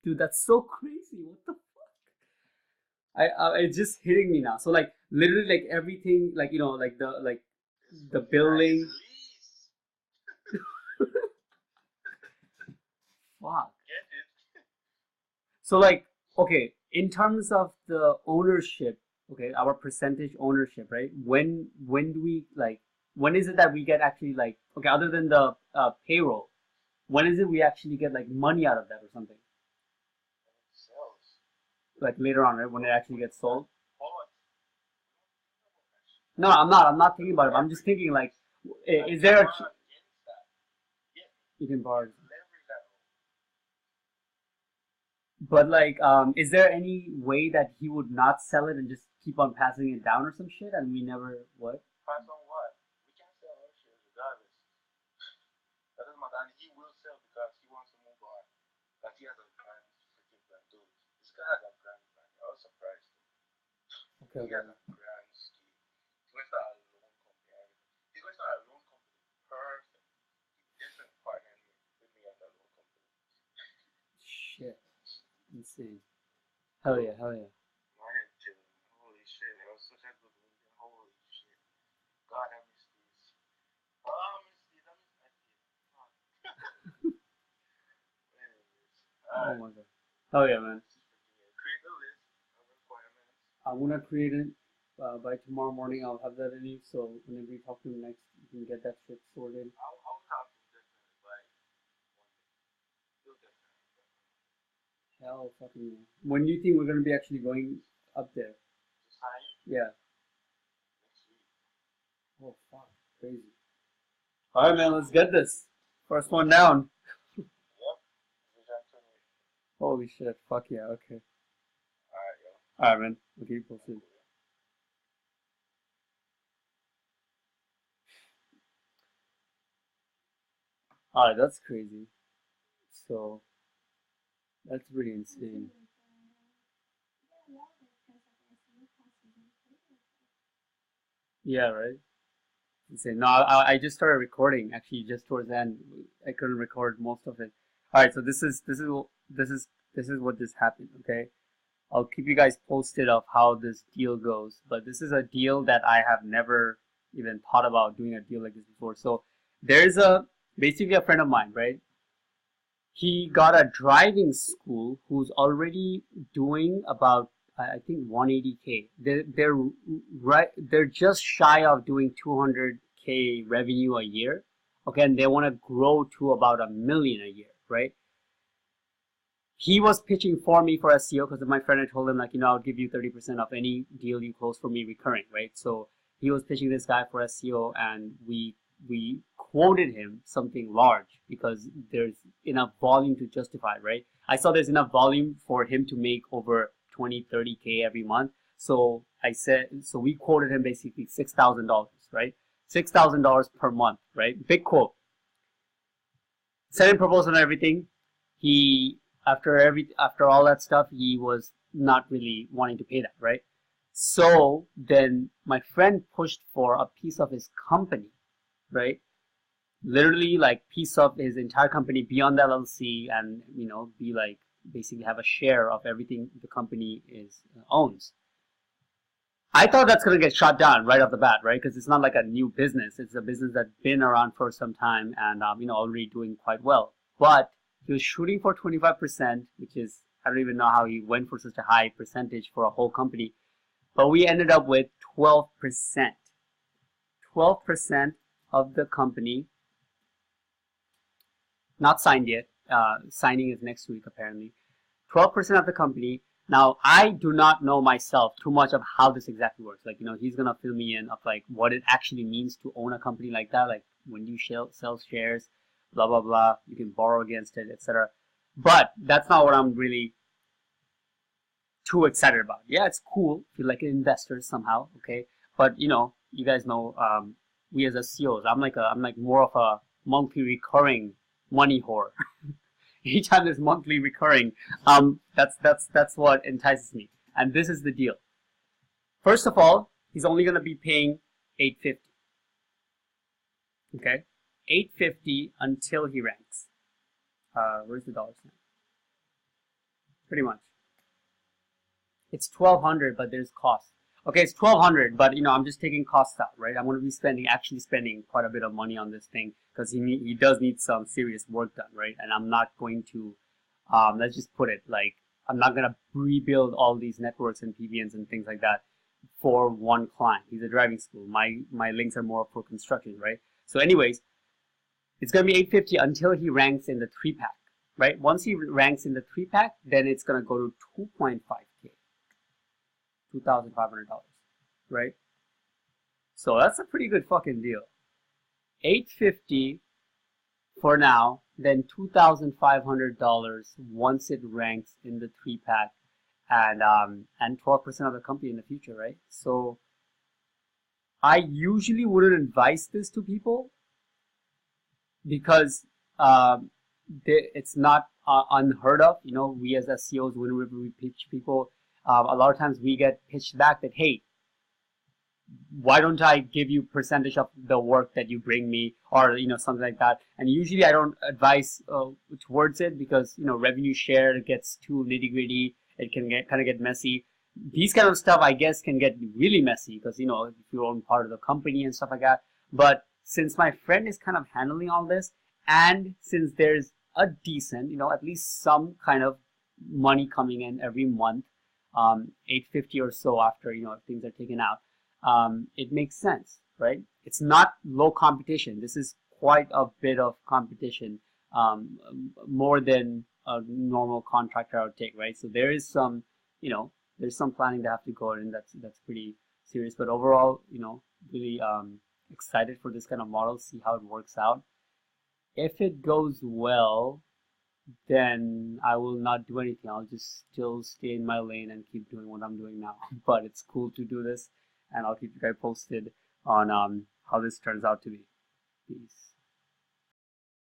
Dude, that's so crazy. What the it's just hitting me now. So like literally like everything like like This the fucking guy is billing. lease. Fuck. Get it? So like okay, in terms of the ownership, okay, our percentage ownership, right? When do we like when is it that we get actually like okay, other than the payroll, when is it we actually get like money out of that or something? And it sells. Like later on, right? When it But actually gets sold. but No, I'm not the thinking about it. I'm just leverage thinking like, like is the there a man against that. Yeah, you can borrow? it's leverage level. But like, is there any way that he would not sell it and just keep on passing it down or some shit, and we never what? Pass on what? We can sell our shares regardless. That doesn't matter. And he will sell because he wants to move on. Because he has a grand freaking plan too. This guy has a grand plan. I was surprised. Okay, He has okay. a grand scheme. He's going to start a loan company. He's going to start a loan company. Perfect. He definitely partnered with me on the loan company. Shit, insane. Hell yeah, hell yeah. My head chilling. Holy shit. It was such a good movie. Holy shit. God, I miss these. Oh, I miss these. I miss that kid. Fuck. Anyways. Oh Alright. my god. Hell yeah, man. This is freaking it. Create a list of requirements. I'm gonna create it by tomorrow morning. I'll have that ready, so whenever we talk to him next, you can get that shit sorted. I'll talk to him definitely by one day. He'll definitely. Hell fucking yeah. When do you think we're gonna be actually going up there? To sign Yeah. next week. Oh fuck, crazy. All right, man. Let's get this. First one down. Yep. Vision 28. Holy shit. Fuck yeah. Okay. Alright, yo. All right, man. We'll keep you posted. Cool. All right, that's crazy. So that's pretty insane. Yeah, right. Insane. No, I just started recording actually just towards the end. I couldn't record most of it. All right, so this is what just happened. Okay, I'll keep you guys posted of how this deal goes. But this is a deal that I have never even thought about doing a deal like this before. So there's a basically a friend of mine, right? He got a driving school who's already doing about I think 180K. They're right they're just shy of doing 200K revenue a year. Okay, and they want to grow to about a million a year, right? He was pitching for me for SEO because my friend had told him like I'll give you 30% of any deal you close for me recurring, right? So he was pitching this guy for SEO, and we quoted him something large because there's enough volume to justify, right? I saw there's enough volume for him to make over 20, 30K every month. So we quoted him basically $6,000, right? $6,000 per month, right? Big quote. Sent him proposal and everything. He after all that stuff, he was not really wanting to pay that, right? So then my friend pushed for a piece of his company, right? Literally like piece of his entire company beyond the LLC, and be like basically have a share of everything the company is owns. I thought that's gonna get shot down right off the bat, right? Because it's not like a new business. It's a business that's been around for some time and already doing quite well. But he was shooting for 25%, which is I don't even know how he went for such a high percentage for a whole company. But we ended up with 12%. 12% of the company, not signed yet. Signing is next week apparently. 12% of the company. Now, I do not know myself too much of how this exactly works. Like, he's gonna fill me in of like what it actually means to own a company like that. Like when you sell shares, blah blah blah. You can borrow against it, etc. But that's not what I'm really too excited about. Yeah, it's cool if you're like an investor somehow, okay. But you guys know, we as SEOs, I'm like more of a monthly recurring money whore. Anytime there's monthly recurring, that's what entices me. And this is the deal. First of all, he's only gonna be paying 850. Okay, 850 until he ranks. Where's the dollar sign? pretty much. It's 1,200, but there's cost. Okay, it's 1,200, but I'm just taking costs out, right? I'm going to be actually spending quite a bit of money on this thing because he does need some serious work done, right? And I'm not going to, let's just put it like, I'm not going to rebuild all these networks and PBNs and things like that for one client. He's a driving school. My links are more for construction, right? So anyways, it's going to be 850 until he ranks in the 3-pack, right? Once he ranks in the 3-pack, then it's going to go to 2.5K. $2,500, right? So that's a pretty good fucking deal. 850 for now, then $2,500 once it ranks in the 3-pack, and 12% of the company in the future, right? So I usually wouldn't advise this to people because it's not unheard of. We as SEOs, whenever we pitch people, a lot of times we get pitched back that, hey, why don't I give you percentage of the work that you bring me, or something like that. And usually I don't advise towards it because revenue share gets too nitty gritty. It can kind of get messy. These kind of stuff, I guess, can get really messy because if you own part of the company and stuff like that. But since my friend is kind of handling all this, and since there's a decent, at least some kind of money coming in every month, 850 or so after if things are taken out, it makes sense, right? It's not low competition. This is quite a bit of competition, more than a normal contractor I would take, right? So there is some, there's some planning to have to go in. That's pretty serious. But overall, really excited for this kind of model. See how it works out. If it goes well, then I will not do anything. I'll just still stay in my lane and keep doing what I'm doing now. But it's cool to do this, and I'll keep you guys posted on how this turns out to be. Peace.